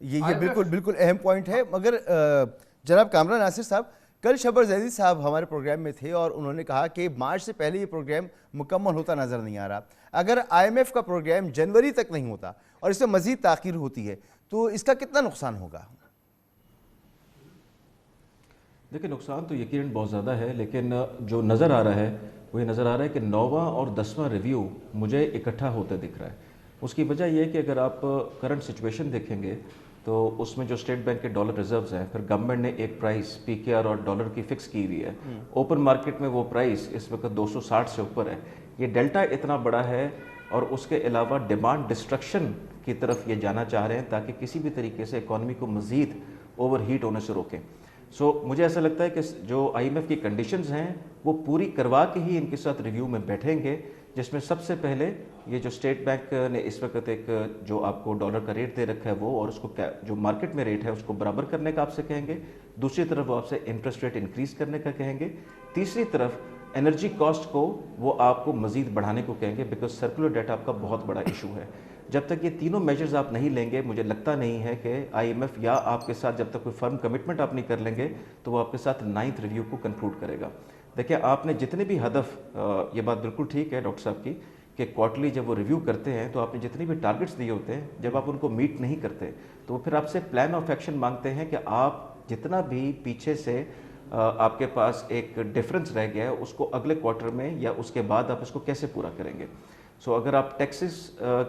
یہ بالکل IMF بالکل اہم پوائنٹ ہے. مگر جناب کامران ناصر صاحب، کل شبر زیدی صاحب ہمارے پروگرام میں تھے اور انہوں نے کہا کہ مارچ سے پہلے یہ پروگرام مکمل ہوتا نظر نہیں آ رہا. اگر IMF کا پروگرام جنوری تک نہیں ہوتا اور اس میں مزید تاخیر ہوتی ہے تو اس کا کتنا نقصان ہوگا؟ دیکھیں، نقصان تو یقیناً بہت زیادہ ہے، لیکن جو نظر آ رہا ہے وہ یہ نظر آ رہا ہے کہ 9واں اور 10واں ریویو مجھے اکٹھا ہوتا دکھ رہا ہے. اس کی وجہ یہ ہے کہ اگر آپ کرنٹ سچویشن دیکھیں گے تو اس میں جو اسٹیٹ بینک کے ڈالر ریزروز ہیں، پھر گورنمنٹ نے ایک پرائس PKR اور ڈالر کی فکس کی ہوئی ہے. اوپن مارکیٹ میں وہ پرائس اس وقت 260 سے اوپر ہے. یہ ڈیلٹا اتنا بڑا ہے، اور اس کے علاوہ ڈیمانڈ ڈسٹرکشن کی طرف یہ جانا چاہ رہے ہیں تاکہ کسی بھی طریقے سے اکانومی کو مزید اوور ہیٹ ہونے سے روکیں. مجھے ایسا لگتا ہے کہ جو IMF کی کنڈیشنز ہیں وہ پوری کروا کے ہی ان کے ساتھ ریویو میں بیٹھیں گے، جس میں سب سے پہلے یہ جو اسٹیٹ بینک نے اس وقت ایک جو آپ کو ڈالر کا ریٹ دے رکھا ہے وہ، اور اس کو جو مارکیٹ میں ریٹ ہے اس کو برابر کرنے کا آپ سے کہیں گے. دوسری طرف وہ آپ سے انٹرسٹ ریٹ انکریز کرنے کا کہیں گے. تیسری طرف انرجی کاسٹ کو وہ آپ کو مزید بڑھانے کو کہیں گے، بیکاز سرکولر ڈیٹ آپ کا بہت بڑا ایشو ہے. جب تک یہ تینوں میجرز آپ نہیں لیں گے، مجھے لگتا نہیں ہے کہ IMF یا آپ کے ساتھ جب تک کوئی فرم کمٹمنٹ آپ نہیں کر لیں گے تو وہ آپ کے ساتھ 9th ریویو کو کنکلوڈ کرے گا. دیکھیں، آپ نے جتنے بھی ہدف، یہ بات بالکل ٹھیک ہے ڈاکٹر صاحب کی کہ کوارٹرلی جب وہ ریویو کرتے ہیں تو آپ نے جتنے بھی ٹارگٹس دیے ہوتے ہیں، جب آپ ان کو میٹ نہیں کرتے تو وہ پھر آپ سے پلان آف ایکشن مانگتے ہیں کہ آپ جتنا بھی پیچھے سے آپ کے پاس ایک ڈفرنس رہ گیا ہے اس کو اگلے کوارٹر میں یا اس کے بعد آپ اس کو کیسے پورا کریں گے. اگر آپ ٹیکسز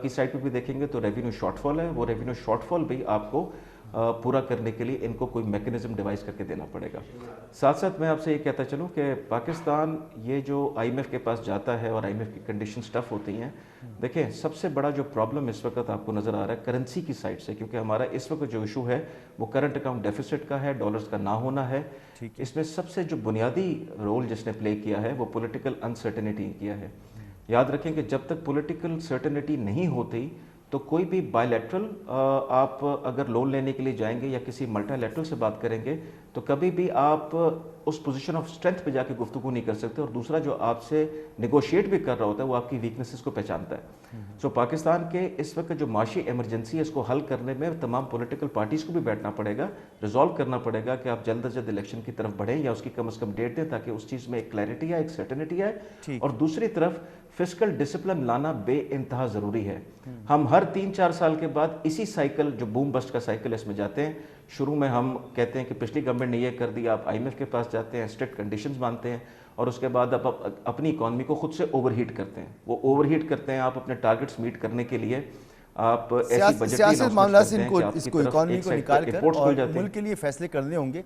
کی سائڈ پہ بھی دیکھیں گے تو ریونیو شارٹ فال ہے. وہ ریونیو شارٹ فال بھی آپ کو پورا کرنے کے لیے ان کو کوئی میکنزم ڈیوائز کر کے دینا پڑے گا. ساتھ ساتھ میں آپ سے یہ کہتا چلوں کہ پاکستان یہ جو IMF کے پاس جاتا ہے اور IMF کی کنڈیشنز ٹف ہوتی ہیں. دیکھیں، سب سے بڑا جو پرابلم اس وقت آپ کو نظر آ رہا ہے کرنسی کی سائڈ سے، کیونکہ ہمارا اس وقت جو ایشو ہے وہ کرنٹ اکاؤنٹ ڈیفیسٹ کا ہے، ڈالرز کا نہ ہونا ہے. اس میں سب سے جو بنیادی رول جس نے پلے کیا ہے وہ پولیٹیکل انسرٹنٹی کیا ہے. یاد رکھیں کہ جب تک پولیٹیکل سرٹنٹی نہیں ہوتی تو کوئی بھی بائی لیٹرل آپ اگر لون لینے کے لیے جائیں گے یا کسی ملٹی لیٹرل سے بات کریں گے تو کبھی بھی آپ اس پوزیشن آف اسٹرینتھ پہ جا کے گفتگو نہیں کر سکتے، اور دوسرا جو آپ سے نیگوشیٹ بھی کر رہا ہوتا ہے وہ آپ کی ویکنیسز کو پہچانتا ہے. پاکستان کے اس وقت جو معاشی ایمرجنسی ہے اس کو حل کرنے میں تمام پولیٹیکل پارٹیز کو بھی بیٹھنا پڑے گا، ریزالو کرنا پڑے گا کہ آپ جلد از جلد الیکشن کی طرف بڑھیں یا اس کی کم از کم ڈیٹ دیں تاکہ اس چیز میں ایک کلیئرٹی ہے، ایک سرٹنٹی ہے. اور دوسری طرف فسکل ڈسپلن لانا بے انتہا ضروری ہے. ہم ہر 3-4 سال کے بعد اسی سائیکل جو بوم بسٹ کا سائیکل اس میں جاتے ہیں. شروع میں ہم کہتے ہیں کہ پچھلی گورنمنٹ نے یہ کر دیا، آپ IMF کے پاس جاتے ہیں، اسٹرکٹ کنڈیشنز مانتے ہیں، اور اس کے بعد آپ اپنی اکانومی کو خود سے اوور ہیٹ کرتے ہیں. وہ اوور ہیٹ کرتے ہیں آپ اپنے ٹارگٹس میٹ کرنے کے لیے آپ ایسی بجٹری سیاست اناؤنسمنٹس معاملات سے کرتے ہیں کہ آپ اس کی کو طرف اکانومی ایک کو سائڈ پہ نکال کر ایئرپورٹس اور کھل جاتے ہیں. ملک کے لیے فیصلے کرنے ہوں گے.